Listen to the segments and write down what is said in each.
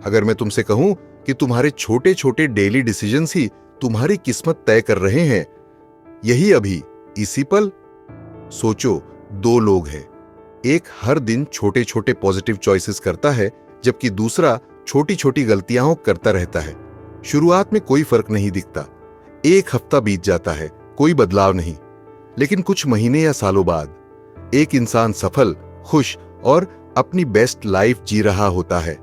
अगर मैं तुमसे कहूं कि तुम्हारे छोटे छोटे डेली डिसीजंस ही तुम्हारी किस्मत तय कर रहे हैं, यही अभी इसी पल। सोचो, दो लोग हैं। एक हर दिन छोटे छोटे पॉजिटिव चॉइसेस करता है, जबकि दूसरा छोटी छोटी गलतियां करता रहता है। शुरुआत में कोई फर्क नहीं दिखता। एक हफ्ता बीत जाता है, कोई बदलाव नहीं। लेकिन कुछ महीने या सालों बाद एक इंसान सफल, खुश और अपनी बेस्ट लाइफ जी रहा होता है,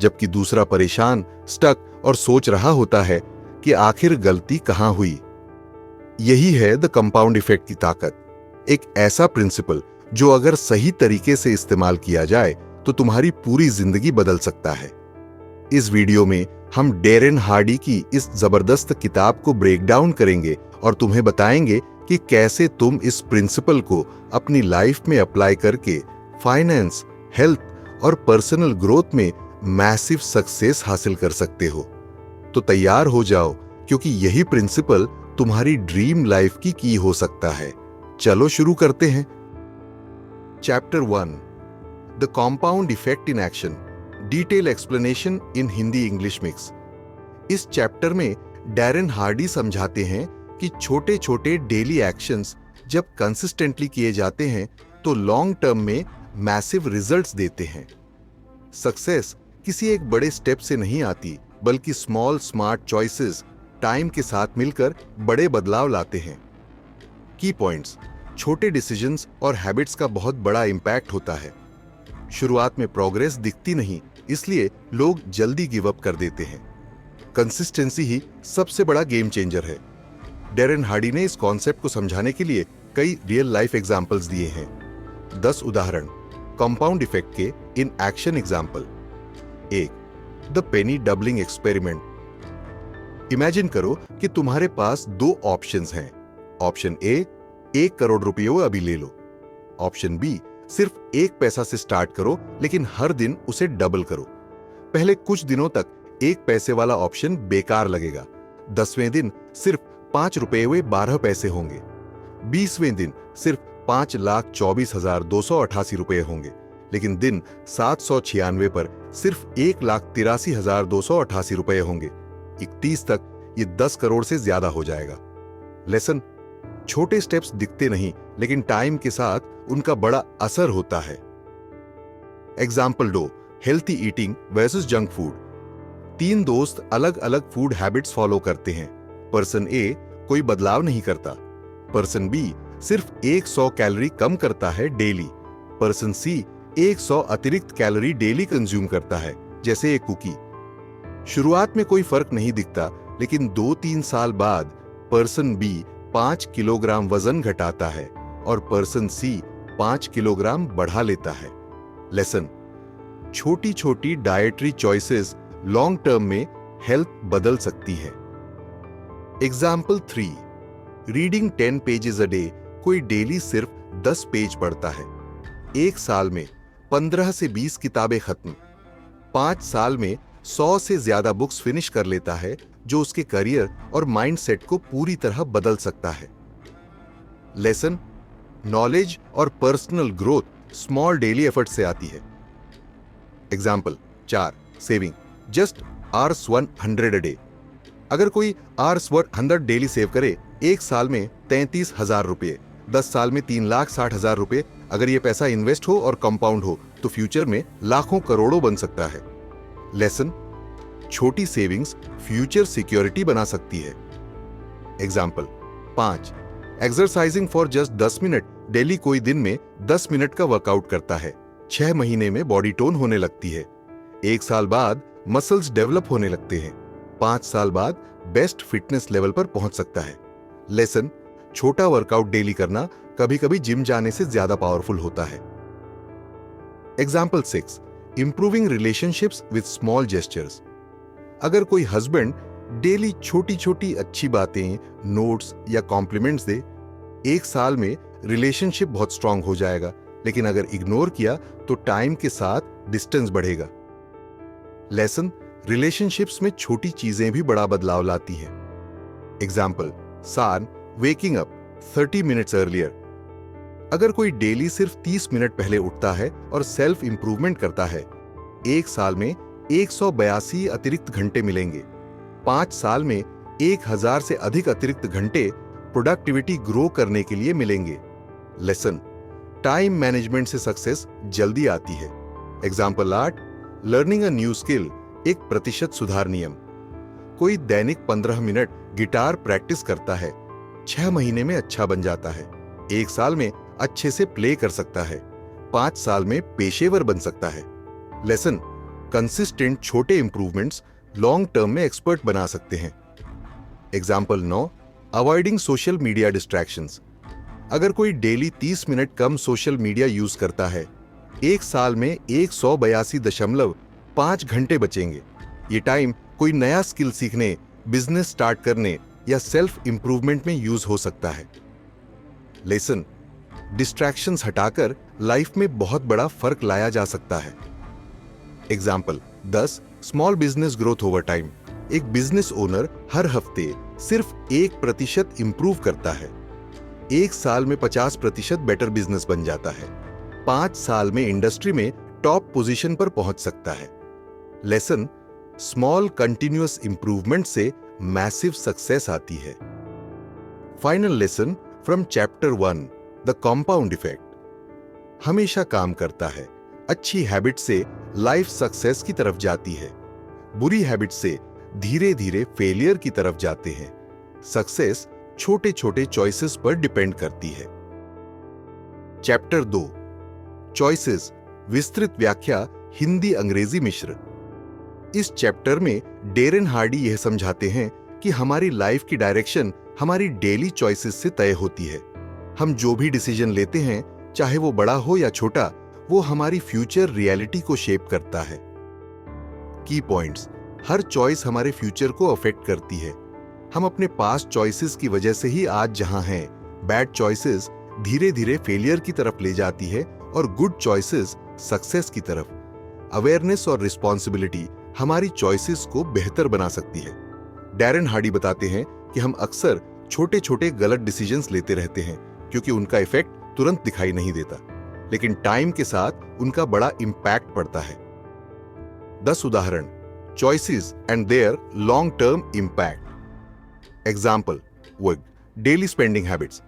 जबकि दूसरा परेशान, स्टक और सोच रहा होता है कि आखिर गलती कहां हुई। यही है द कंपाउंड इफेक्ट की ताकत। एक ऐसा प्रिंसिपल जो अगर सही तरीके से इस्तेमाल किया जाए तो तुम्हारी पूरी जिंदगी बदल सकता है। इस वीडियो में हम डैरेन हार्डी की इस जबरदस्त किताब को ब्रेक डाउन करेंगे और तुम्हें बताएंगे कि कैसे तुम इस प्रिंसिपल को अपनी लाइफ में अप्लाई करके फाइनेंस, हेल्थ और पर्सनल ग्रोथ में मैसिव सक्सेस हासिल कर सकते हो। तो तैयार हो जाओ, क्योंकि यही प्रिंसिपल तुम्हारी ड्रीम लाइफ की की हो सकता है। चलो शुरू करते हैं। Chapter 1, the compound effect in action, detail explanation in Hindi English mix. इस चैप्टर में डैरेन हार्डी समझाते हैं कि छोटे छोटे डेली एक्शंस जब कंसिस्टेंटली किए जाते हैं तो लॉन्ग टर्म में मैसिव रिजल्ट्स देते हैं। सक्सेस किसी एक बड़े स्टेप से नहीं आती, बल्कि स्मॉल स्मार्ट चॉइसेस टाइम के साथ मिलकर बड़े बदलाव लाते हैं। की पॉइंट्स: छोटे डिसीजंस और हैबिट्स का बहुत बड़ा इंपैक्ट होता है। शुरुआत में प्रोग्रेस दिखती नहीं, इसलिए लोग जल्दी गिव अप कर देते हैं। कंसिस्टेंसी ही सबसे बड़ा गेम चेंजर है। डैरेन हार्डी ने इस कॉन्सेप्ट को समझाने के लिए कई रियल लाइफ एग्जांपल्स दिए हैं। 10 उदाहरण कंपाउंड इफेक्ट के in action example. 1, the Penney doubling experiment. Imagine करो कि तुम्हारे पास दो ऑप्शंस हैं। ऑप्शन ए, 1 करोड़ रुपये अभी ले लो। ऑप्शन बी, सिर्फ 1 पैसा से स्टार्ट करो, लेकिन हर दिन उसे डबल करो। पहले कुछ दिनों तक 1 पैसे वाला ऑप्शन बेकार लगेगा। 10वें दिन सिर्फ 5 रुपये हुए 12 पैसे होंगे। 20वें दिन सिर्फ 5,24,288 रुपये होंगे। लेकिन दिन 796 पर सिर्फ 1,83,288 रुपये होंगे। 31 तक ये 10 करोड़ से ज्यादा हो जाएगा। लेसन: छोटे स्टेप्स दिखते नहीं, लेकिन टाइम के साथ उनका बड़ा असर होता है। Example 2, healthy eating versus junk food. 3 दोस्त अलग अलग फूड हैबिट्स फॉलो करते हैं। पर्सन ए कोई बदलाव नहीं करता। पर्सन बी सिर्फ 100 कैलोरी कम करता है डेली। पर्सन सी 100 अतिरिक्त कैलोरी डेली कंज्यूम करता है, जैसे एक कुकी। शुरुआत में कोई फर्क नहीं दिखता, लेकिन 2-3 साल बाद पर्सन बी 5 किलोग्राम वजन घटाता है और पर्सन सी 5 किलोग्राम बढ़ा लेता है। लेसन: छोटी छोटी डाइटरी चॉइसेस लॉन्ग टर्म में हेल्थ बदल सकती है। Example 3, reading 10 pages a day. कोई डेली सिर्फ 10 पेज पढ़ता है। 1 साल में 15 से 20 किताबें खत्म। 5 साल में 100 से ज्यादा बुक्स फिनिश कर लेता है, जो उसके करियर और माइंडसेट को पूरी तरह बदल सकता है। लेसन: नॉलेज और personal growth small daily effort से आती है। Example 4, saving just Rs100 a day. अगर कोई Rs100 डेली सेव करे, 1 साल में 33,000 रुपये, 10 साल में 3,60,000 रुपये। अगर ये पैसा इन्वेस्ट हो और कंपाउंड हो तो फ्यूचर में लाखों करोड़ों बन सकता है। लेसन: छोटी सेविंग्स फ्यूचर सिक्योरिटी बना सकती है। Example 5, exercising for just 10 minute. Daily कोई दिन में 10 मिनट का वर्कआउट करता है। 6 महीने में बॉडी टोन होने लगती है। 1 साल बाद मसल्स डेवलप होने लगते हैं। 5 साल बाद बेस्ट फिटनेस लेवल पर पहुंच सकता है। लेसन: छोटा वर्कआउट डेली करना कभी कभी जिम जाने से ज्यादा पावरफुल होता है। Example 6, improving relationships with small gestures. अगर कोई हस्बैंड डेली छोटी छोटी अच्छी बातें, नोट्स या कॉम्प्लीमेंट्स दे, 1 साल में रिलेशनशिप बहुत स्ट्रांग हो जाएगा। लेकिन अगर इग्नोर किया तो टाइम के साथ डिस्टेंस बढ़ेगा। लेसन: रिलेशनशिप्स में छोटी चीजें भी बड़ा बदलाव लाती हैं। एग्जाम्पल: सान वेकिंग अप 30 मिनट्स अर्लियर। अगर कोई डेली सिर्फ 30 मिनट पहले उठता है और सेल्फ इंप्रूवमेंट करता है, 1 साल में 182 अतिरिक्त घंटे मिलेंगे। 5 साल में 1000 से अधिक अतिरिक्त घंटे प्रोडक्टिविटी ग्रो करने के लिए मिलेंगे। लेसन, टाइम मैनेजमेंट से सक्सेस जल्दी आती है। Example 8, learning a new skill, 1% सुधार नियम। कोई दैनिक 15 मिनट गिटार प्रैक्टिस करता है, 6 महीने में अच्छा बन जाता है, 1 साल में अच्छे से प्ले कर सकता है, 5 साल में पेशेवर बन सकता है। लेसन, कंसिस्टेंट छोटे इंप्रूवमेंट्स लॉन्ग टर्म में एक्सपर्ट बना सकते हैं। Example 9, avoiding social media distractions. अगर कोई डेली 30 मिनट कम सोशल मीडिया यूज करता है, 1 साल में 182.5 घंटे बचेंगे। ये टाइम कोई नया स्किल सीखने, बिजनेस स्टार्ट करने या सेल्फ इंप्रूवमेंट में यूज हो सकता है। लेसन, डिस्ट्रैक्शंस हटाकर लाइफ में बहुत बड़ा फर्क लाया जा सकता है। Example 10, small business growth over time. एक बिजनेस ओनर हर हफ्ते सिर्फ 1% इंप्रूव करता है, 1 साल में 50% बेटर बिजनेस बन जाता है, 5 साल में इंडस्ट्री में टॉप पोजीशन पर पहुंच सकता है। लेसन, स्मॉल कंटिन्यूअस इंप्रूवमेंट से मैसिव सक्सेस आती है। Final lesson from chapter 1, the compound effect. हमेशा काम करता है। अच्छी हैबिट से लाइफ सक्सेस की तरफ जाती है, बुरी हैबिट से धीरे धीरे फेलियर की तरफ जाते हैं। सक्सेस छोटे छोटे चॉइसेस पर डिपेंड करती है। चैप्टर 2, चॉइसेस, विस्तृत व्याख्या हिंदी अंग्रेजी मिश्र। इस चैप्टर में डेरेन हार्डी यह समझाते हैं कि हमारी लाइफ की डायरेक्शन हमारी डेली चॉइसेस से तय होती है। हम जो भी डिसीजन लेते हैं, चाहे वो बड़ा हो या छोटा, वो हमारी फ्यूचर रियलिटी को शेप करता है। की पॉइंट्स, हर चॉइस हमारे फ्यूचर को अफेक्ट करती है। हम अपने पास्ट चॉइसेस की वजह से ही आज जहां हैं। बैड चॉइसेस धीरे धीरे फेलियर की तरफ ले जाती है और गुड चॉइसेस सक्सेस की तरफ। अवेयरनेस और रिस्पॉन्सिबिलिटी हमारी चॉइसेस को बेहतर बना सकती है। डेरेन हार्डी बताते हैं कि हम अक्सर छोटे छोटे गलत डिसीजंस लेते रहते हैं क्योंकि उनका इफेक्ट तुरंत दिखाई नहीं देता, लेकिन टाइम के साथ उनका बड़ा इंपैक्ट पड़ता है। 10 उदाहरण, choices and their long term impact. Example 1, daily spending habits.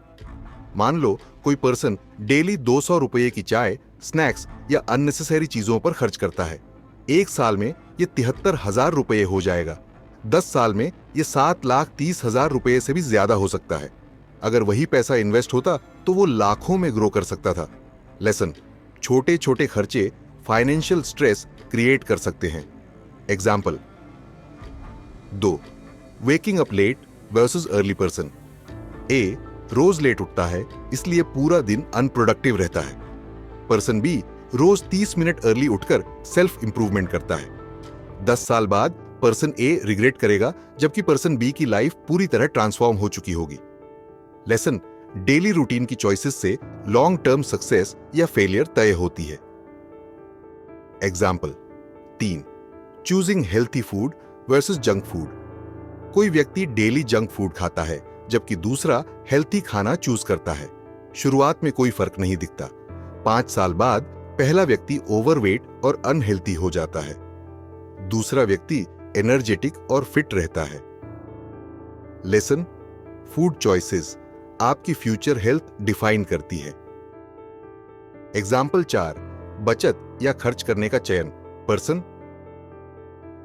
मान लो कोई पर्सन डेली 200 रुपए की चाय, स्नैक्स या अननेसेसरी चीजों पर खर्च करता है। 1 साल में ये 73,000 रुपए हो जाएगा। 10 साल में ये 7,30,000 रुपए से भी ज्यादा हो सकता है। अगर वही पैसा इन्वेस्ट होता तो वो लाखों में ग्रो कर सकता था। लेसन, छोटे छोटे खर्चे फाइनेंशियल स्ट्रेस क्रिएट कर सकते हैं। Example 2, waking up late versus early person. A रोज लेट उठता है, इसलिए पूरा दिन अनप्रोडक्टिव रहता है। पर्सन बी रोज 30 मिनट अर्ली उठकर सेल्फ इंप्रूवमेंट करता है। 10 साल बाद पर्सन ए रिग्रेट करेगा, जबकि पर्सन बी की लाइफ पूरी तरह ट्रांसफॉर्म हो चुकी होगी। लेसन, डेली रूटीन की चॉइसेस से लॉन्ग टर्म सक्सेस या फेलियर तय होती है। Example 3, choosing healthy food versus junk food. कोई व्यक्ति डेली जंक फूड खाता है, जबकि दूसरा हेल्थी खाना चूज करता है। शुरुआत में कोई फर्क नहीं दिखता। 5 साल बाद पहला व्यक्ति ओवरवेट और अनहेल्थी हो जाता है, दूसरा व्यक्ति एनर्जेटिक और फिट रहता है। लेसन, फूड चॉइसेस आपकी फ्यूचर हेल्थ डिफाइन करती है। एग्जाम्पल 4, बचत या खर्च करने का चयन। पर्सन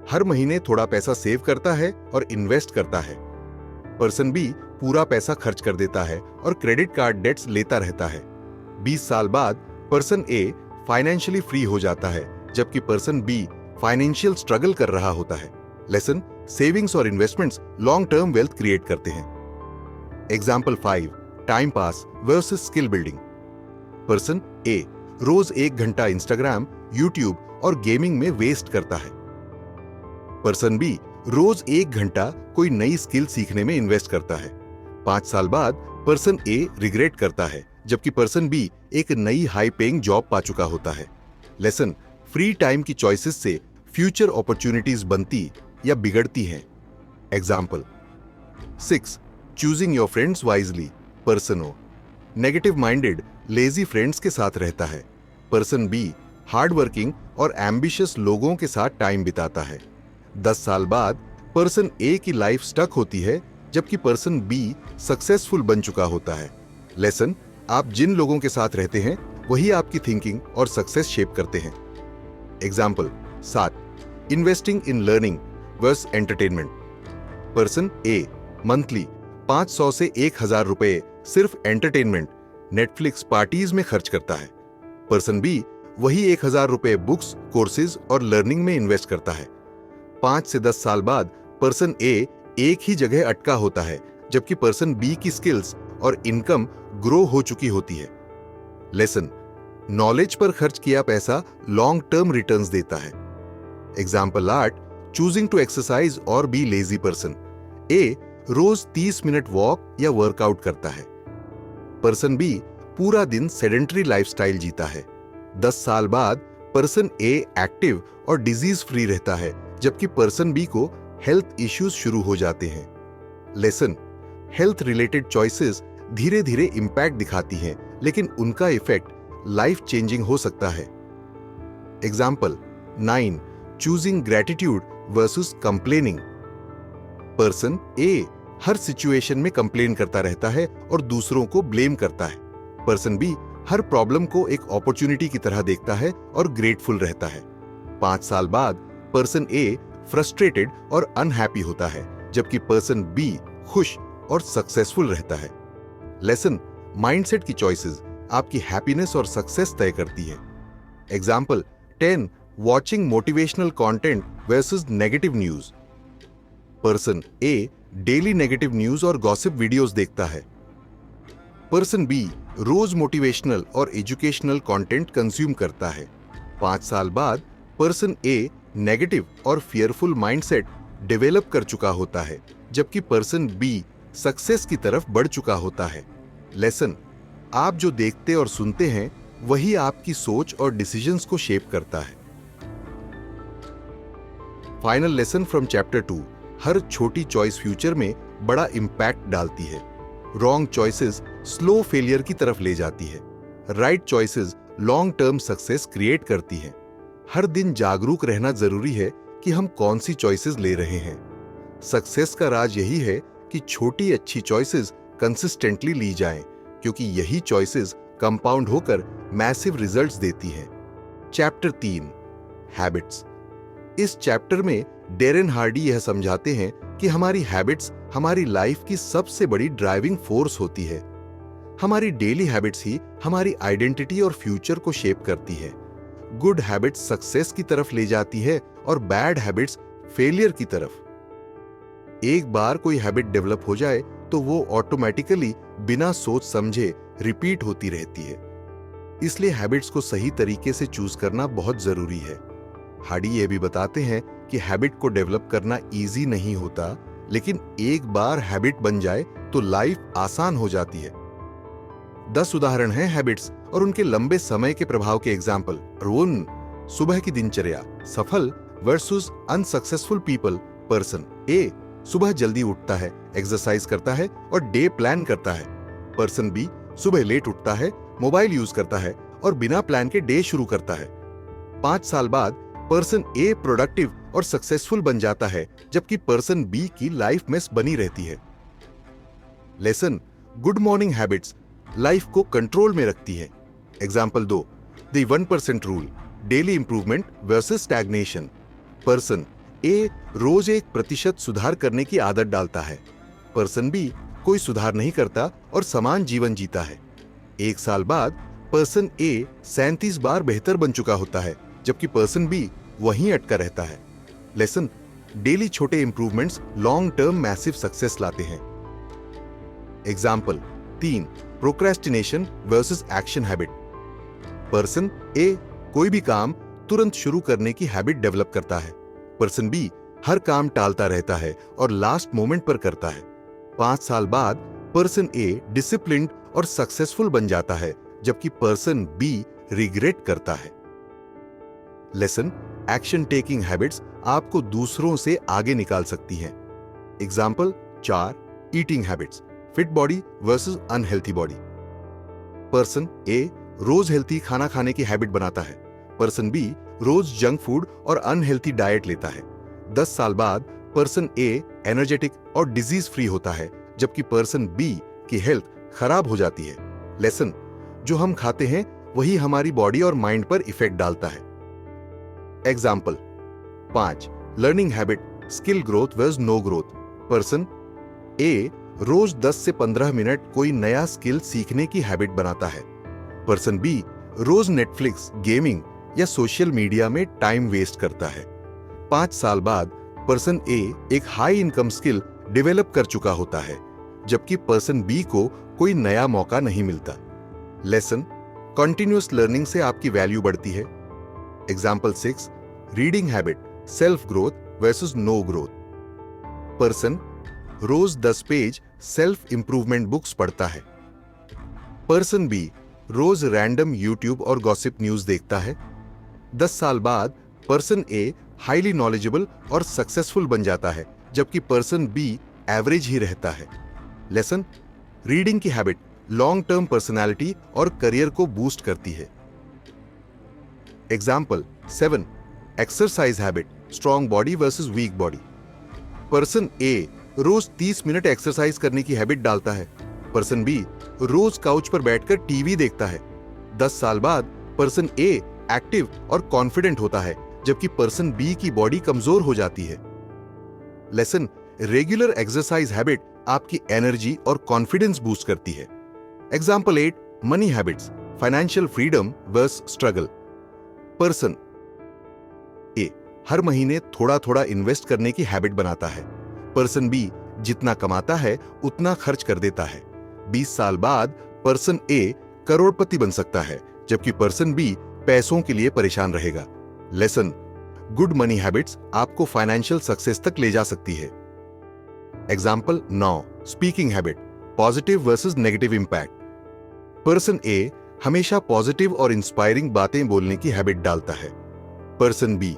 हर महीने थोड़ा पैसा सेव करता है और इन्वेस्ट करता है। पर्सन बी पूरा पैसा खर्च कर देता है और क्रेडिट कार्ड डेट्स लेता रहता है। 20 साल बाद पर्सन ए फाइनेंशियली फ्री हो जाता है, जबकि पर्सन बी फाइनेंशियल स्ट्रगल कर रहा होता है। लेसन, सेविंग्स और investments long term wealth create करते हैं। Example 5, time pass versus skill building. Person A रोज 1 घंटा इंस्टाग्राम, यूट्यूब और गेमिंग में वेस्ट करता है। पर्सन बी रोज 1 घंटा कोई नई स्किल सीखने में इन्वेस्ट करता है। 5 साल बाद पर्सन ए रिग्रेट करता है, जबकि पर्सन बी एक नई हाई पेइंग जॉब पा चुका होता है। लेसन, फ्री टाइम की चॉइसेस से फ्यूचर अपॉर्चुनिटीज बनती या बिगड़ती हैं। Example 6, choosing your friends wisely. Person O negative minded, lazy friends के साथ रहता है। पर्सन बी हार्ड वर्किंग और एम्बिशियस लोगों के साथ टाइम बिताता है। 10 साल बाद पर्सन ए की लाइफ स्टक होती है, जबकि पर्सन बी सक्सेसफुल बन चुका होता है। लेसन, आप जिन लोगों के साथ रहते हैं वही आपकी थिंकिंग और सक्सेस शेप करते हैं। Example 7, investing in learning versus entertainment. Person A monthly 500 से 1000 रुपए सिर्फ एंटरटेनमेंट, नेटफ्लिक्स पार्टीज में खर्च करता है। पर्सन बी वही 1000 रुपए बुक्स, कोर्सेज और लर्निंग में इन्वेस्ट करता है। 5 से 10 साल बाद पर्सन ए एक ही जगह अटका होता है, जबकि पर्सन बी की स्किल्स और इनकम ग्रो हो चुकी होती है। लेसन, नॉलेज पर खर्च किया पैसा लॉन्ग टर्म रिटर्न्स देता है। एग्जाम्पल 8, चूजिंग टू एक्सरसाइज और बी लेजी पर्सन। ए रोज 30 मिनट वॉक या वर्कआउट करता है। पर्सन बी पूरा दिन सेडेंटरी लाइफस्टाइल जीता है। 10 साल बाद पर्सन ए एक्टिव और डिजीज फ्री रहता है, जबकि पर्सन बी को हेल्थ इश्यूज शुरू हो जाते हैं। लेसन, हेल्थ रिलेटेड चॉइसेस धीरे धीरे इंपैक्ट दिखाती हैं, लेकिन उनका इफेक्ट लाइफ चेंजिंग हो सकता है। Example 9, choosing gratitude versus complaining. Person A हर सिचुएशन में कंप्लेन करता रहता है और दूसरों को ब्लेम करता है। पर्सन बी हर प्रॉब्लम को एक अपॉर्चुनिटी की तरह देखता है और ग्रेटफुल रहता है। 5 साल बाद पर्सन ए फ्रस्ट्रेटेड और अनहैप्पी होता है, जबकि पर्सन बी खुश और सक्सेसफुल रहता है। लेसन, माइंडसेट की चॉइसेस आपकी हैप्पीनेस और सक्सेस तय करती है। Example 10, watching motivational content versus negative news. Person A daily negative news और गॉसिप वीडियोस देखता है। पर्सन बी रोज मोटिवेशनल और एजुकेशनल कंटेंट कंज्यूम करता है। 5 साल बाद पर्सन ए नेगेटिव और फियरफुल माइंडसेट डेवलप कर चुका होता है, जबकि पर्सन बी सक्सेस की तरफ बढ़ चुका होता है। लेसन, आप जो देखते और सुनते हैं वही आपकी सोच और डिसीजंस को शेप करता है। फाइनल लेसन फ्रॉम चैप्टर 2, हर छोटी चॉइस फ्यूचर में बड़ा इंपैक्ट डालती है। रॉन्ग चॉइसेस स्लो फेलियर की तरफ ले जाती है। Right choices long term success create करती हैं। हर दिन जागरूक रहना जरूरी है कि हम कौन सी चॉइसेस ले रहे हैं। सक्सेस का राज यही है कि छोटी अच्छी चॉइसेस कंसिस्टेंटली ली जाएं, क्योंकि यही चॉइसेस कंपाउंड होकर मैसिव रिजल्ट्स देती हैं। Chapter 3, habits. इस चैप्टर में डेरेन हार्डी यह समझाते हैं कि हमारी हैबिट्स हमारी लाइफ की सबसे बड़ी ड्राइविंग फोर्स होती है। हमारी डेली हैबिट्स ही हमारी आइडेंटिटी और फ्यूचर को शेप करती है। गुड हैबिट्स सक्सेस की तरफ ले जाती है और बैड हैबिट्स फेलियर की तरफ। एक बार कोई हैबिट डेवलप हो जाए तो वो ऑटोमेटिकली बिना सोच समझे रिपीट होती रहती है। इसलिए हैबिट्स को सही तरीके से चूज करना बहुत जरूरी है। हार्डी ये भी बताते हैं कि हैबिट को डेवलप करना इजी नहीं होता, लेकिन एक बार हैबिट बन जाए तो लाइफ आसान हो जाती है। 10 उदाहरण हैं हैबिट्स और उनके लंबे समय के प्रभाव के एग्जाम्पल। रोन, सुबह की दिनचर्या, सफल वर्सेस अनसक्सेसफुल पीपल। पर्सन ए सुबह जल्दी उठता है, एक्सरसाइज करता है और डे प्लान करता है। पर्सन बी सुबह लेट उठता है, मोबाइल यूज करता है और बिना प्लान के डे शुरू करता है। 5 साल बाद पर्सन ए प्रोडक्टिव और सक्सेसफुल बन जाता है, जबकि पर्सन बी की लाइफ मेस बनी रहती है। Lesson, good morning habits life को कंट्रोल में रखती है। Example 2, the 1% rule, daily improvement versus stagnation. Person A रोज 1% सुधार करने की आदत डालता है। पर्सन बी कोई सुधार नहीं करता और समान जीवन जीता है। 1 साल बाद पर्सन ए 37 बार बेहतर बन चुका होता है, जबकि पर्सन बी वहीं अटका रहता है। लेसन, डेली छोटे improvements long term massive success लाते हैं। Example 3, procrastination versus action habit. Person A कोई भी काम तुरंत शुरू करने की हैबिट डेवलप करता है। पर्सन बी हर काम टालता रहता है और लास्ट मोमेंट पर करता है। 5 साल बाद पर्सन ए डिसिप्लिन्ड और सक्सेसफुल बन जाता है, जबकि पर्सन बी रिग्रेट करता है। लेसन, एक्शन टेकिंग हैबिट्स आपको दूसरों से आगे निकाल सकती हैं। Example 4, eating habits, fit body versus unhealthy body. Person A रोज हेल्थी खाना खाने की हैबिट बनाता है। पर्सन बी रोज जंक फूड और अनहेल्थी डाइट लेता है। 10 साल बाद पर्सन ए एनर्जेटिक और डिजीज फ्री होता है, जबकि पर्सन बी की हेल्थ खराब हो जाती है। लेसन, जो हम खाते हैं वही हमारी बॉडी और माइंड पर इफेक्ट डालता है। Example 5 learning habit skill growth versus no growth. Person A रोज 10 से 15 मिनट कोई नया स्किल सीखने की हैबिट बनाता है। पर्सन बी रोज नेटफ्लिक्स, गेमिंग या सोशल मीडिया में टाइम वेस्ट करता है। 5 साल बाद पर्सन ए एक हाई इनकम स्किल डेवलप कर चुका होता है, जबकि पर्सन बी को कोई नया मौका नहीं मिलता। लेसन, कंटिन्यूअस लर्निंग से आपकी वैल्यू बढ़ती है। Example 6 reading habit self growth versus no growth. Person रोज 10 पेज सेल्फ इंप्रूवमेंट बुक्स पढ़ता है। पर्सन बी रोज रैंडम यूट्यूब और गॉसिप न्यूज देखता है। 10 साल बाद पर्सन ए हाईली नॉलेजेबल और सक्सेसफुल बन जाता है, जबकि पर्सन बी एवरेज ही रहता है। लेसन, रीडिंग की हैबिट लॉन्ग टर्म पर्सनालिटी और करियर को बूस्ट करती है। Example 7 exercise habit strong body versus weak body. Person A रोज 30 मिनट एक्सरसाइज करने की हैबिट डालता है। पर्सन बी रोज काउच पर बैठकर टीवी देखता है। 10 साल बाद पर्सन ए एक्टिव और कॉन्फिडेंट होता है, जबकि पर्सन बी की बॉडी कमजोर हो जाती है। लेसन, रेगुलर एक्सरसाइज हैबिट आपकी एनर्जी और कॉन्फिडेंस बूस्ट करती है। Example 8 money habits financial freedom versus struggle. Person A हर महीने थोड़ा थोड़ा इन्वेस्ट करने की हैबिट बनाता है। पर्सन बी जितना कमाता है उतना खर्च कर देता है। 20 साल बाद पर्सन ए करोड़पति बन सकता है, जबकि पर्सन बी पैसों के लिए परेशान रहेगा। लेसन, गुड मनी हैबिट्स आपको फाइनेंशियल सक्सेस तक ले जा सकती है। Example 9 speaking habit positive versus negative impact. Person A हमेशा पॉजिटिव और इंस्पायरिंग बातें बोलने की हैबिट डालता है। पर्सन बी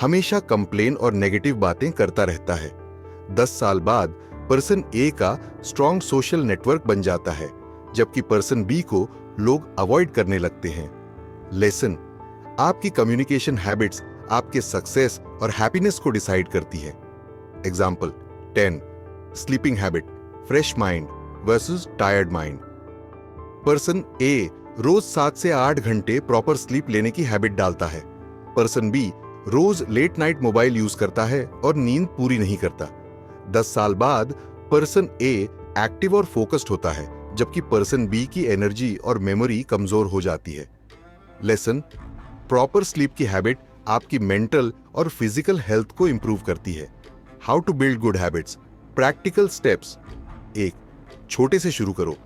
हमेशा कंप्लेन और नेगेटिव बातें करता रहता है। 10 साल बाद पर्सन ए का स्ट्रॉन्ग सोशल नेटवर्क बन जाता है, जबकि पर्सन बी को लोग अवॉइड करने लगते हैं। लेसन, आपकी कम्युनिकेशन हैबिट्स आपके सक्सेस और हैप्पीनेस को डिसाइड करती है। Example 10 sleeping habit fresh mind versus tired mind. Person A रोज 7 से 8 घंटे प्रॉपर स्लीप लेने की हैबिट डालता है। पर्सन बी रोज लेट नाइट मोबाइल यूज करता है और नींद पूरी नहीं करता। 10 साल बाद पर्सन ए एक्टिव और फोकस्ड होता है, जबकि पर्सन बी की एनर्जी और मेमोरी कमजोर हो जाती है। लेसन, प्रॉपर स्लीप की हैबिट आपकी मेंटल और फिजिकल हेल्थ को इंप्रूव करती है। How to build good habits practical steps. 1 छोटे से शुरू करो,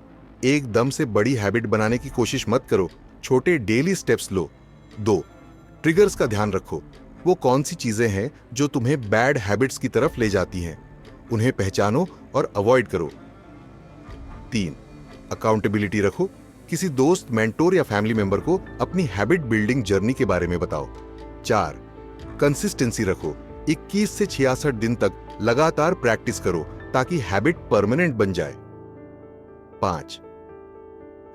एकदम से बड़ी हैबिट बनाने की कोशिश मत करो, छोटे डेली स्टेप्स लो। 2 ट्रिगर्स का ध्यान रखो, वो कौन सी चीजें हैं जो तुम्हें बैड हैबिट्स की तरफ ले जाती हैं, उन्हें पहचानो और अवॉइड करो। 3 अकाउंटेबिलिटी रखो, किसी दोस्त, मेंटोर या फैमिली मेंबर को अपनी हैबिट बिल्डिंग जर्नी के बारे में बताओ। 4 कंसिस्टेंसी रखो, 21 से 66 दिन तक लगातार प्रैक्टिस करो ताकि हैबिट परमानेंट बन जाए। 5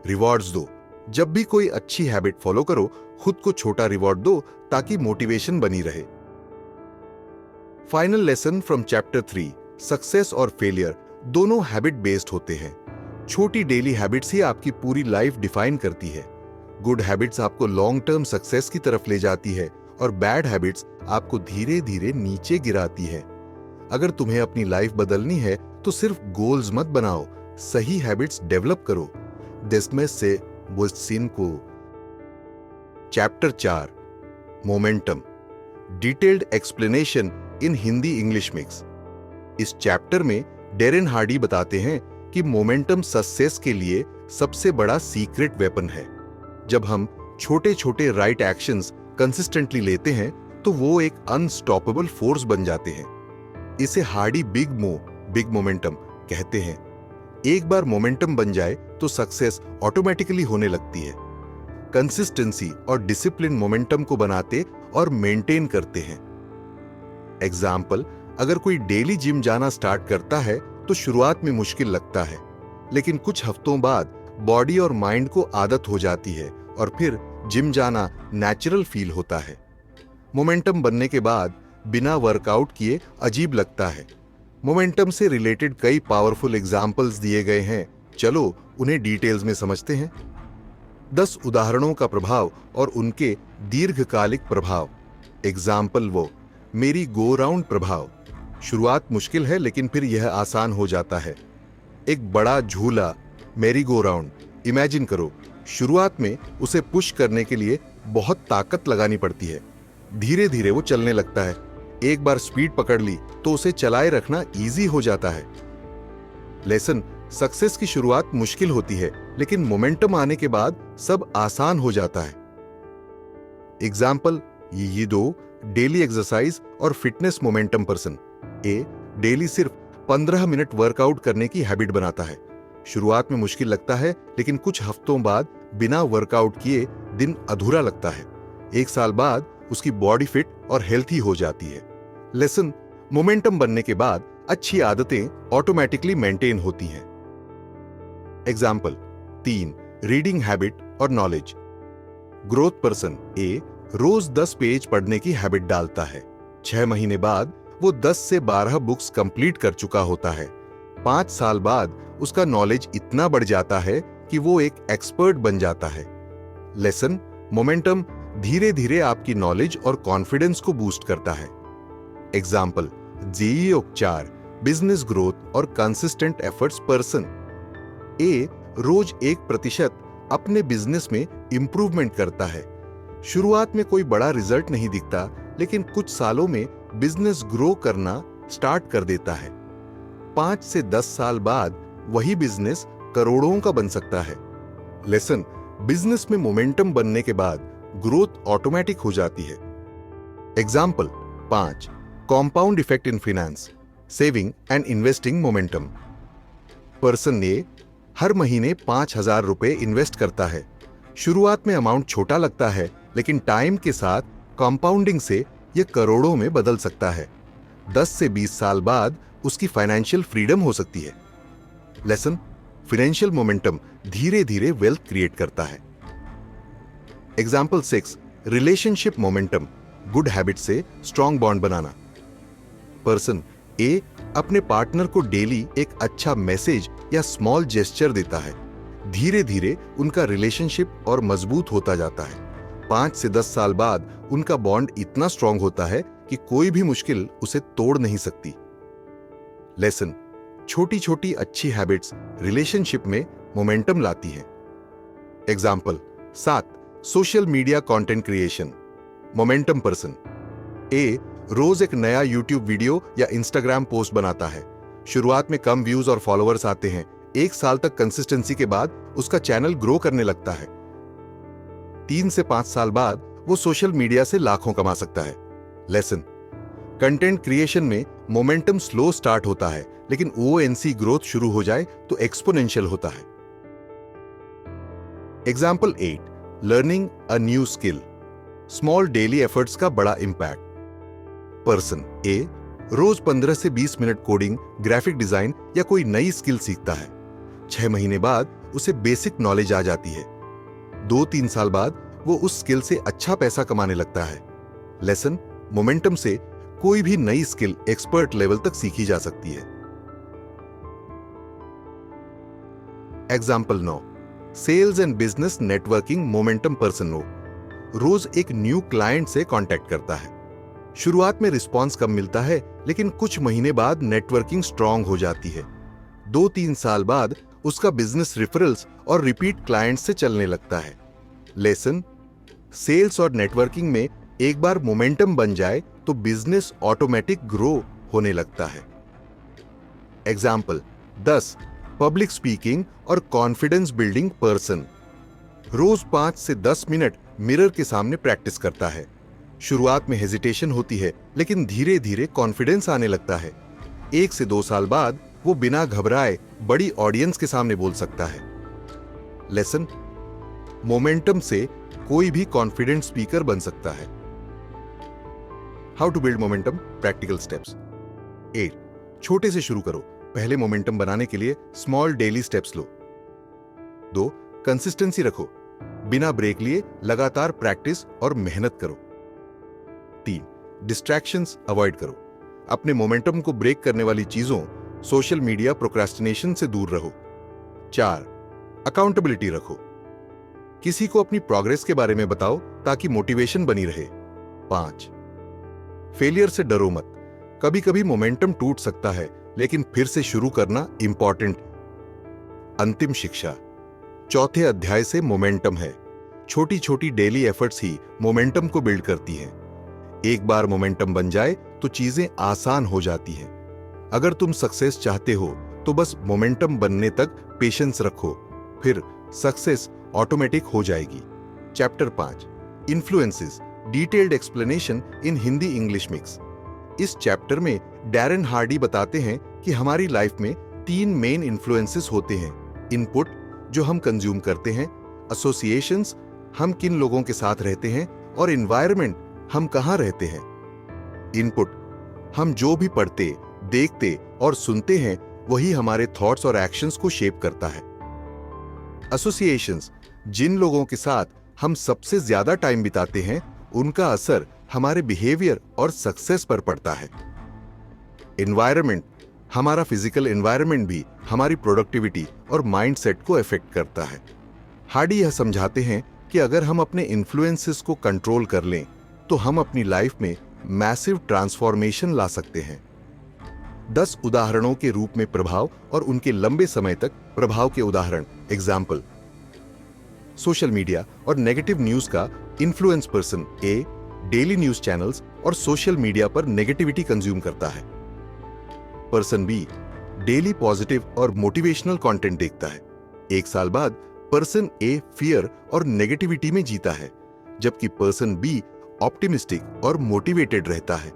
रिवॉर्ड्स दो, जब भी कोई अच्छी हैबिट फॉलो करो खुद को छोटा रिवॉर्ड दो ताकि मोटिवेशन बनी रहे। Final lesson from chapter 3 success और फेलियर दोनों हैबिट बेस्ड होते हैं। छोटी डेली हैबिट्स ही आपकी पूरी लाइफ डिफाइन करती है। गुड हैबिट्स आपको लॉन्ग टर्म सक्सेस की तरफ ले जाती है और बैड हैबिट्स आपको धीरे धीरे नीचे गिराती है। अगर तुम्हें अपनी लाइफ बदलनी है तो सिर्फ गोल्स मत बनाओ, सही हैबिट्स डेवलप करो। जिसमें से वो सीन को chapter 4 momentum detailed explanation in Hindi English mix. इस चैप्टर में डेरेन हार्डी बताते हैं कि मोमेंटम सक्सेस के लिए सबसे बड़ा सीक्रेट वेपन है। जब हम छोटे छोटे राइट एक्शंस कंसिस्टेंटली लेते हैं तो वो एक अनस्टॉपेबल फोर्स बन जाते हैं। इसे हार्डी बिग मोमेंटम कहते हैं। एक बार मोमेंटम बन जाए तो सक्सेस ऑटोमेटिकली होने लगती है। कंसिस्टेंसी और डिसिप्लिन मोमेंटम को बनाते और मेंटेन करते हैं। एग्जाम्पल, अगर कोई डेली जिम जाना स्टार्ट करता है तो शुरुआत में मुश्किल लगता है, लेकिन कुछ हफ्तों बाद बॉडी और माइंड को आदत हो जाती है और फिर जिम जाना नेचुरल फील होता है। मोमेंटम बनने के बाद बिना वर्कआउट किए अजीब लगता है। मोमेंटम से रिलेटेड कई पावरफुल एग्जाम्पल्स दिए गए हैं, चलो उन्हें डिटेल्स में समझते हैं। 10 उदाहरणों का प्रभाव और उनके दीर्घकालिक प्रभाव। एग्जाम्पल वो मेरी गो राउंड प्रभाव। शुरुआत मुश्किल है लेकिन फिर यह आसान हो जाता है। एक बड़ा झूला मेरी गो राउंड, इमेजिन करो, शुरुआत में उसे पुश करने के लिए बहुत ताकत लगानी पड़ती है। धीरे धीरे वो चलने लगता है। एक बार स्पीड पकड़ ली तो उसे चलाए रखना इजी हो जाता है। लेसन, सक्सेस की शुरुआत मुश्किल होती है लेकिन मोमेंटम आने के बाद सब आसान हो जाता है। एग्जाम्पल ये दो डेली एक्सरसाइज और fitness momentum person. A daily सिर्फ 15 मिनट वर्कआउट करने की हैबिट बनाता है। शुरुआत में मुश्किल लगता है लेकिन कुछ हफ्तों बाद बिना वर्कआउट किए दिन अधूरा लगता है। एक साल बाद उसकी बॉडी फिट और हेल्थी हो जाती है। लेसन, मोमेंटम बनने के बाद अच्छी आदतें ऑटोमेटिकली मेंटेन होती हैं। एग्जाम्पल 3 रीडिंग हैबिट और नॉलेज। ग्रोथ पर्सन ए रोज 10 पेज पढ़ने की हैबिट डालता है। 6 महीने बाद वो 10 से 12 बुक्स कंप्लीट कर चुका होता है। 5 साल बाद उसका नॉलेज इतना बढ़ जाता है कि वो एक एक्सपर्ट बन जाता है। लेसन, मोमेंटम धीरे धीरे आपकी नॉलेज और कॉन्फिडेंस को बूस्ट करता है। एग्जाम्पल जेईई उपचार, बिजनेस ग्रोथ और कंसिस्टेंट एफर्ट्स पर्सन। ए रोज 1% अपने बिजनेस में इंप्रूवमेंट करता है। शुरुआत में कोई बड़ा रिजल्ट नहीं दिखता लेकिन कुछ सालों में बिजनेस ग्रो करना स्टार्ट कर देता है। 5 से 10 साल बाद वही बिजनेस करोड़ों का बन सकता है। लेसन, बिजनेस में मोमेंटम बनने के बाद ग्रोथ ऑटोमेटिक हो जाती है। Example 5 compound effect in finance, saving and investing momentum. Person A हर महीने 5,000 रुपए इन्वेस्ट करता है। शुरुआत में अमाउंट छोटा लगता है लेकिन टाइम के साथ कंपाउंडिंग से यह करोड़ों में बदल सकता है। 10 से 20 साल बाद उसकी फाइनेंशियल फ्रीडम हो सकती है। लेसन, फाइनेंशियल मोमेंटम धीरे धीरे वेल्थ क्रिएट करता है। Example 6 relationship momentum, good habit से स्ट्रॉन्ग बॉन्ड बनाना। पर्सन ए अपने पार्टनर को डेली एक अच्छा मैसेज या स्मॉल जेस्चर देता है। धीरे धीरे उनका रिलेशनशिप और मजबूत होता जाता है। 5 से 10 साल बाद उनका बॉन्ड इतना स्ट्रॉन्ग होता है कि कोई भी मुश्किल उसे तोड़ नहीं सकती। लेसन, छोटी छोटी अच्छी हैबिट्स रिलेशनशिप में मोमेंटम लाती हैं। Example 7 social media content creation. Momentum person A रोज एक नया यूट्यूब वीडियो या इंस्टाग्राम पोस्ट बनाता है। शुरुआत में कम व्यूज और फॉलोअर्स आते हैं। 1 साल तक कंसिस्टेंसी के बाद उसका चैनल ग्रो करने लगता है। 3 से 5 साल बाद वो सोशल मीडिया से लाखों कमा सकता है। लेसन, कंटेंट क्रिएशन में मोमेंटम स्लो स्टार्ट होता है लेकिन ओएनसी ग्रोथ शुरू हो जाए तो एक्सपोनेंशियल होता है। Example 8 learning a new skill, small daily efforts का बड़ा इंपैक्ट। पर्सन ए रोज 15 से 20 मिनट कोडिंग, ग्राफिक डिजाइन या कोई नई स्किल सीखता है। 6 महीने बाद उसे बेसिक नॉलेज आ जाती है। 2-3 साल बाद वो उस स्किल से अच्छा पैसा कमाने लगता है। लेसन, मोमेंटम से कोई भी नई स्किल एक्सपर्ट लेवल तक सीखी जा सकती है। Example 9 sales and business networking momentum person O रोज एक न्यू क्लाइंट से कांटेक्ट करता है। शुरुआत में रिस्पॉन्स कम मिलता है लेकिन कुछ महीने बाद नेटवर्किंग स्ट्रांग हो जाती है। 2-3 साल बाद उसका बिजनेस रेफरल्स और रिपीट क्लाइंट्स से चलने लगता है। लेसन, सेल्स और नेटवर्किंग में एक बार मोमेंटम बन जाए तो बिजनेस ऑटोमेटिक ग्रो होने लगता है। एग्जाम्पल 10 पब्लिक स्पीकिंग और कॉन्फिडेंस बिल्डिंग पर्सन रोज 5 से 10 मिनट मिरर के सामने प्रैक्टिस करता है। शुरुआत में हेजिटेशन होती है लेकिन धीरे धीरे कॉन्फिडेंस आने लगता है। 1 से 2 साल बाद वो बिना घबराए बड़ी ऑडियंस के सामने बोल सकता है। लेसन, मोमेंटम से कोई भी कॉन्फिडेंट स्पीकर बन सकता है। How to build momentum, practical steps. 8 छोटे से शुरू करो। पहले मोमेंटम बनाने के लिए स्मॉल डेली स्टेप्स लो। 2 कंसिस्टेंसी रखो। बिना ब्रेक लिए लगातार प्रैक्टिस और मेहनत करो। 3. डिस्ट्रैक्शंस अवॉइड करो। अपने मोमेंटम को ब्रेक करने वाली चीजों, सोशल मीडिया, प्रोक्रेस्टिनेशन से दूर रहो। 4. अकाउंटेबिलिटी रखो। किसी को अपनी प्रोग्रेस के बारे में बताओ ताकि मोटिवेशन बनी रहे। 5. फेलियर से डरो मत। कभी कभी मोमेंटम टूट सकता है, लेकिन फिर से शुरू करना इंपॉर्टेंट है। अंतिम शिक्षा चौथे अध्याय से मोमेंटम है। छोटी छोटी डेली एफर्ट्स ही मोमेंटम को बिल्ड करती हैं। एक बार मोमेंटम बन जाए तो चीजें आसान हो जाती हैं। अगर तुम सक्सेस चाहते हो तो बस मोमेंटम बनने तक पेशेंस रखो, फिर सक्सेस ऑटोमेटिक हो जाएगी। Chapter 5 influences, detailed explanation in Hindi English mix. इस चैप्टर में डैरेन हार्डी बताते हैं कि हमारी लाइफ में 3 मेन इन्फ्लुएंसेस होते हैं। इनपुट, जो हम कंज्यूम करते हैं, एसोसिएशंस, हम किन लोगों के साथ रहते हैं, और एनवायरनमेंट, हम कहां रहते हैं। इनपुट, हम जो भी पढ़ते, देखते और सुनते हैं वही हमारे थॉट्स और एक्शंस को शेप करता है। एसोसिएशंस, जिन लोगों के साथ हम सबसे ज्यादा टाइम बिताते हैं उनका असर हमारे बिहेवियर और सक्सेस पर पड़ता है। एनवायरनमेंट, हमारा फिजिकल एनवायरनमेंट भी हमारी प्रोडक्टिविटी और माइंडसेट को इफेक्ट करता है। हार्डी यह समझाते हैं कि अगर हम अपने इन्फ्लुएंसेस को कंट्रोल कर लें तो हम अपनी लाइफ में मैसिव ट्रांसफॉर्मेशन ला सकते हैं। 10 उदाहरणों के रूप में प्रभाव और उनके लंबे समय तक प्रभाव के उदाहरण। एग्जाम्पल, सोशल मीडिया और नेगेटिव न्यूज का influence. Person A daily news channels और सोशल मीडिया पर नेगेटिविटी कंज्यूम करता है। पर्सन बी डेली पॉजिटिव और मोटिवेशनल कंटेंट देखता है। 1 साल बाद पर्सन ए फियर और नेगेटिविटी में जीता है, जबकि पर्सन बी ऑप्टिमिस्टिक और मोटिवेटेड रहता है।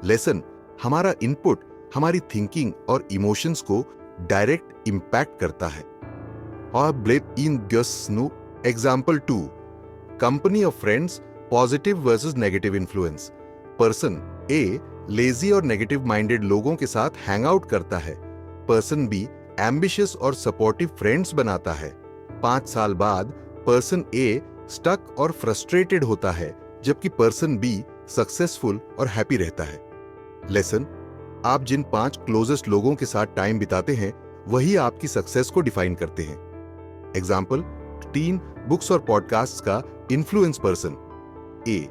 लेसन, हमारा इनपुट हमारी थिंकिंग और इमोशंस को डायरेक्ट इंपैक्ट करता है। और ब्लेप इन गस्नु। Example 2 company of friends, positive versus negative influence. Person A lazy और नेगेटिव माइंडेड लोगों के साथ हैंग आउट करता है। पर्सन बी एम्बिशियस और सपोर्टिव फ्रेंड्स बनाता है। 5 साल बाद पर्सन ए स्टक और फ्रस्ट्रेटेड होता है, जबकि पर्सन बी सक्सेसफुल और हैप्पी रहता है। लेसन, आप जिन 5 क्लोजेस्ट लोगों के साथ टाइम बिताते हैं वही आपकी सक्सेस को डिफाइन करते हैं। एग्जाम्पल, 3 बुक्स और पॉडकास्ट्स का इन्फ्लुएंस। पर्सन ए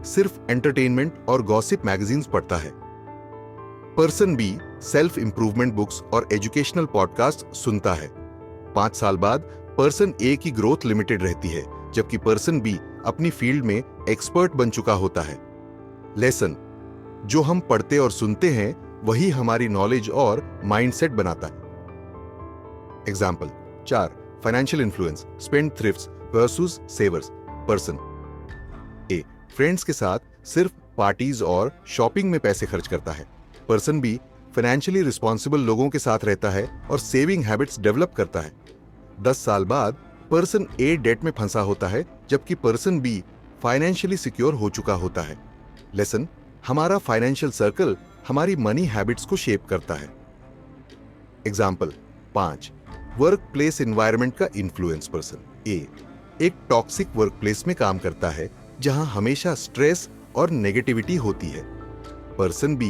सिर्फ एंटरटेनमेंट और गॉसिप मैगजीन्स पढ़ता है। Person be self improvement books और एजुकेशनल पॉडकास्ट सुनता है। 5 साल बाद पर्सन ए की ग्रोथ लिमिटेड रहती है, जबकि पर्सन बी अपनी फील्ड में एक्सपर्ट बन चुका होता है। लेसन, जो हम पढ़ते और सुनते हैं वही हमारी नॉलेज और माइंडसेट बनाता है। Example 4 financial influence, spend thrifts versus savers. Person A friends के साथ सिर्फ पार्टीज और शॉपिंग में पैसे खर्च करता है। पर्सन बी फाइनेंशियली रिस्पॉन्सिबल लोगों के साथ रहता है और सेविंग हैबिट्स डेवलप करता है। 10 साल बाद पर्सन ए डेट में फंसा होता है, जबकि पर्सन बी फाइनेंशियली सिक्योर हो चुका होता है। लेसन, हमारा फाइनेंशियल सर्कल हमारी मनी हैबिट्स को शेप करता है। एग्जाम्पल 5 वर्क प्लेस एनवायरनमेंट का इन्फ्लुएंस। पर्सन ए एक टॉक्सिक वर्क प्लेस में काम करता है जहां हमेशा स्ट्रेस और नेगेटिविटी होती है। पर्सन बी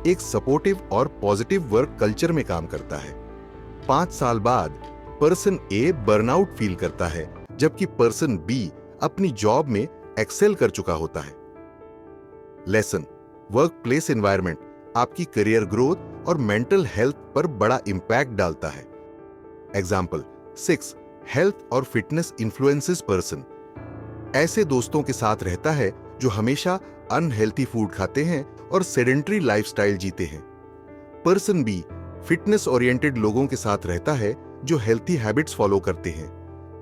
एक सपोर्टिव और पॉजिटिव वर्क कल्चर में काम करता है। 5 साल बाद पर्सन ए बर्नआउट फील करता है, जबकि पर्सन बी अपनी जॉब में एक्सेल कर चुका होता है। लेसन, वर्क प्लेस एनवायरनमेंट आपकी करियर ग्रोथ और मेंटल हेल्थ पर बड़ा इंपैक्ट डालता है। एग्जाम्पल 6 हेल्थ और फिटनेस इन्फ्लुएंसेस। पर्सन ऐसे दोस्तों के साथ रहता है जो हमेशा अनहेल्थी फूड खाते हैं और सेडेंटरी लाइफस्टाइल जीते हैं। पर्सन बी फिटनेस ओरिएंटेड लोगों के साथ रहता है जो हेल्थी हैबिट्स फॉलो करते हैं।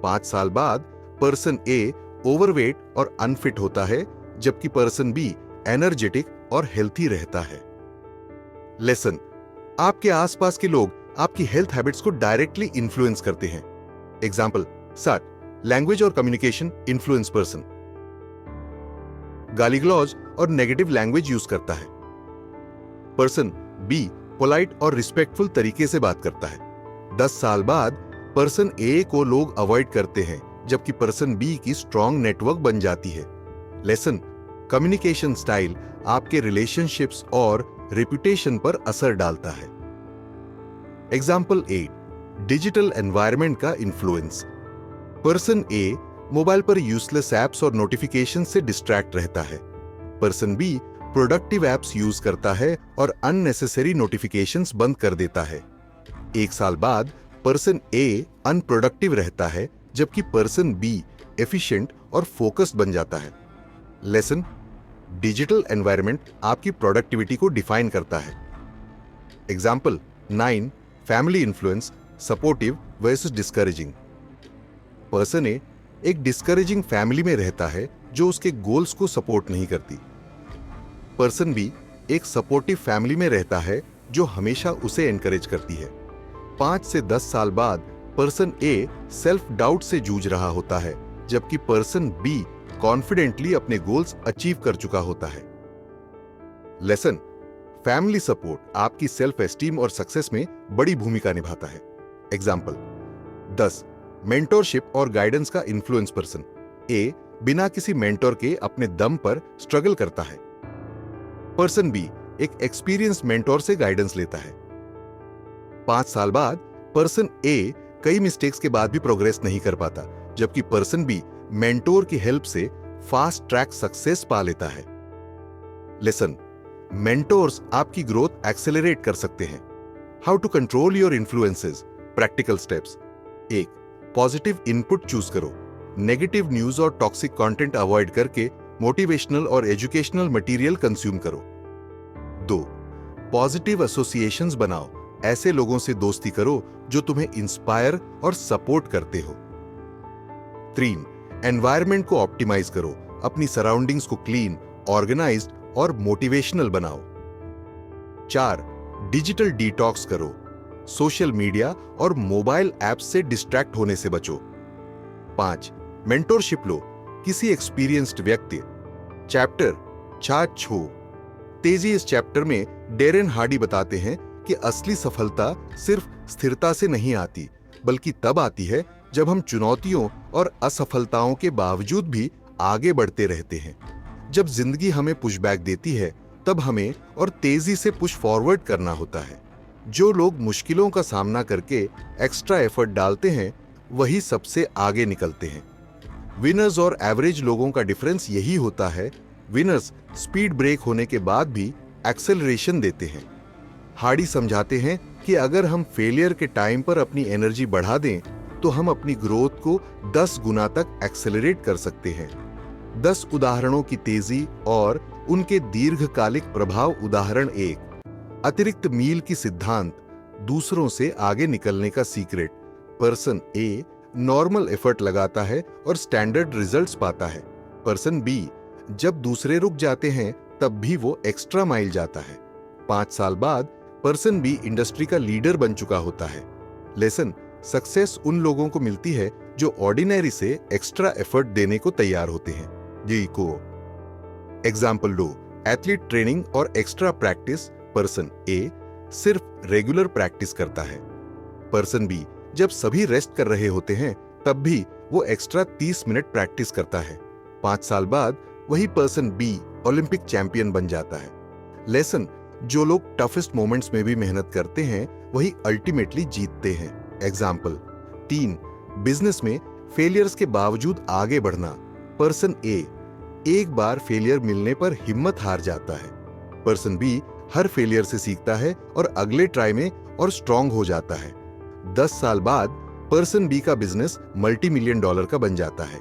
5 साल बाद पर्सन ए ओवरवेट और अनफिट होता है, जबकि पर्सन बी एनर्जेटिक और हेल्थी रहता है। लेसन, आपके आसपास के लोग आपकी हेल्थ हैबिट्स को डायरेक्टली इन्फ्लुएंस करते हैं। एग्जाम्पल 7 लैंग्वेज और कम्युनिकेशन इन्फ्लुएंस। पर्सन गाली गलौज और नेगेटिव लैंग्वेज यूज करता है। पर्सन बी पोलाइट और रिस्पेक्टफुल तरीके से बात करता है। 10 साल बाद पर्सन ए को लोग अवॉइड करते हैं, जबकि पर्सन बी की स्ट्रॉन्ग नेटवर्क बन जाती है। लेसन, कम्युनिकेशन स्टाइल आपके रिलेशनशिप्स और रेपुटेशन पर असर डालता है। एग्जाम्पल 8, डिजिटल एनवायरनमेंट का इन्फ्लुएंस। पर्सन ए मोबाइल पर यूजलेस एप्स और नोटिफिकेशन से डिस्ट्रैक्ट रहता है। Person be productive apps use करता है और अननेसेसरी नोटिफिकेशंस बंद कर देता है। 1 साल बाद पर्सन ए अनप्रोडक्टिव रहता है, जबकि पर्सन बी एफिशिएंट और फोकस्ड बन जाता है। लेसन, डिजिटल एनवायरनमेंट आपकी प्रोडक्टिविटी को डिफाइन करता है। Example 9, family influence, supportive versus discouraging. Person A एक डिस्करेजिंग फैमिली में रहता है जो उसके गोल्स को सपोर्ट नहीं करती। पर्सन बी एक सपोर्टिव फैमिली में रहता है जो हमेशा उसे एनकरेज करती है। 5 से 10 साल बाद पर्सन ए सेल्फ डाउट से जूझ रहा होता है, जबकि पर्सन बी कॉन्फिडेंटली अपने गोल्स अचीव कर चुका होता है। लेसन, फैमिली सपोर्ट आपकी सेल्फ एस्टीम और सक्सेस में बड़ी भूमिका निभाता है। एग्जाम्पल 10, मेंटोरशिप और गाइडेंस का इन्फ्लुएंस। पर्सन ए बिना किसी मेंटोर के अपने दम पर स्ट्रगल करता है। पर्सन बी एक एक्सपीरियंस मेंटोर से गाइडेंस लेता है। 5 साल बाद पर्सन ए कई मिस्टेक्स के बाद भी प्रोग्रेस नहीं कर पाता, जबकि पर्सन बी मेंटोर की हेल्प से फास्ट ट्रैक सक्सेस पा लेता है। लेसन, मेंटोर्स आपकी ग्रोथ एक्सेलरेट कर सकते हैं। How to control your influences. Practical steps. 1, positive input choose करो। नेगेटिव न्यूज और टॉक्सिक कंटेंट अवॉइड करके मोटिवेशनल और एजुकेशनल मटेरियल कंज्यूम करो। 2, पॉजिटिव एसोसिएशंस बनाओ। ऐसे लोगों से दोस्ती करो जो तुम्हें इंस्पायर और सपोर्ट करते हो। 3, एनवायरनमेंट को ऑप्टिमाइज करो। अपनी सराउंडिंग्स को क्लीन, ऑर्गेनाइज्ड और मोटिवेशनल बनाओ। 4, डिजिटल डिटॉक्स करो। सोशल मीडिया और मोबाइल ऐप्स से डिस्ट्रैक्ट होने से बचो। 5, मेंटोरशिप लो। किसी एक्सपीरियंस्ड व्यक्ति। चैप्टर चार छो। तेजी। इस चैप्टर में डेरेन हार्डी बताते हैं कि असली सफलता सिर्फ स्थिरता से नहीं आती, बल्कि तब आती है जब हम चुनौतियों और असफलताओं के बावजूद भी आगे बढ़ते रहते हैं। जब जिंदगी हमें पुशबैक देती है, तब हमें और तेजी से पुश फॉरवर्ड करना होता है। जो लोग मुश्किलों का सामना करके एक्स्ट्रा एफर्ट डालते हैं, वही सबसे आगे निकलते हैं। विनर्स और एवरेज लोगों का डिफरेंस यही होता है। विनर्स स्पीड ब्रेक होने के बाद भी एक्सेलरेशन देते हैं। हार्डी समझाते हैं कि अगर हम फेलियर के टाइम पर अपनी एनर्जी बढ़ा दें, तो हम अपनी ग्रोथ को 10 गुना तक एक्सेलरेट कर सकते हैं। 10 उदाहरणों की तेजी और उनके दीर्घकालिक प्रभाव। उदाहरण 1, अतिरिक्त मील की सिद्धांत, दूसरों से आगे निकलने का secret. Person a normal effort लगाता है और स्टैंडर्ड रिजल्ट्स पाता है। पर्सन बी जब दूसरे रुक जाते हैं, तब भी वो एक्स्ट्रा माइल जाता है। 5 साल बाद पर्सन बी इंडस्ट्री का लीडर बन चुका होता है। लेसन, सक्सेस उन लोगों को मिलती है जो ऑर्डिनरी से एक्स्ट्रा एफर्ट देने को तैयार होते हैं। यही को एग्जाम्पल लो। एथलीट ट्रेनिंग और एक्स्ट्रा प्रैक्टिस। पर्सन ए सिर्फ रेगुलर प्रैक्टिस करता है। पर्सन बी जब सभी रेस्ट कर रहे होते हैं, तब भी वो एक्स्ट्रा 30 मिनट प्रैक्टिस करता है। 5 साल बाद वही पर्सन बी ओलंपिक चैंपियन बन जाता है। लेसन, जो लोग टफेस्ट मोमेंट्स में भी मेहनत करते हैं, वही अल्टीमेटली जीतते हैं। एग्जाम्पल 3, बिजनेस में फेलियर्स के बावजूद आगे बढ़ना। पर्सन ए एक बार फेलियर मिलने पर हिम्मत हार जाता है। पर्सन बी हर फेलियर से सीखता है और अगले ट्राई में और स्ट्रांग हो जाता है। 10 साल बाद पर्सन बी का बिजनेस $multi-million का बन जाता है।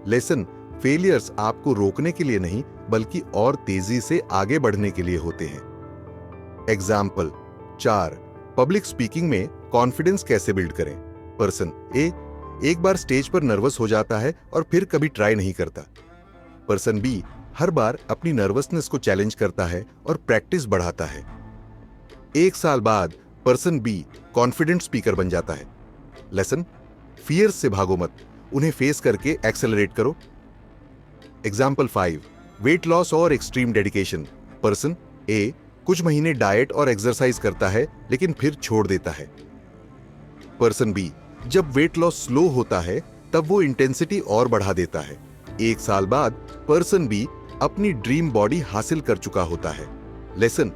लेसन, फेलियर्स आपको रोकने के लिए नहीं, बल्कि और तेजी से आगे बढ़ने के लिए होते हैं। एग्जाम्पल 4, पब्लिक स्पीकिंग में कॉन्फिडेंस कैसे बिल्ड करें। पर्सन ए एक बार स्टेज पर नर्वस हो जाता है और फिर कभी ट्राई नहीं करता। पर्सन बी हर बार अपनी नर्वसनेस को चैलेंज करता है और प्रैक्टिस बढ़ाता है। 1 साल बाद पर्सन बी कॉन्फिडेंट स्पीकर बन जाता है। लेसन, फियर्स से भागो मत, उन्हें फेस करके एक्सेलरेट करो। एग्जाम्पल 5, वेट लॉस और एक्सट्रीम डेडिकेशन। पर्सन ए कुछ महीने डाइट और एक्सरसाइज करता है, लेकिन फिर छोड़ देता है। पर्सन बी जब वेट लॉस स्लो होता है, तब वो इंटेंसिटी और बढ़ा देता है। 1 साल बाद पर्सन भी अपनी ड्रीम बॉडी हासिल कर चुका होता है। लेसन,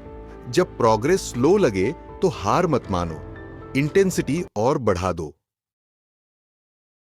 जब प्रोग्रेस स्लो लगे तो हार मत मानो, इंटेंसिटी और बढ़ा दो।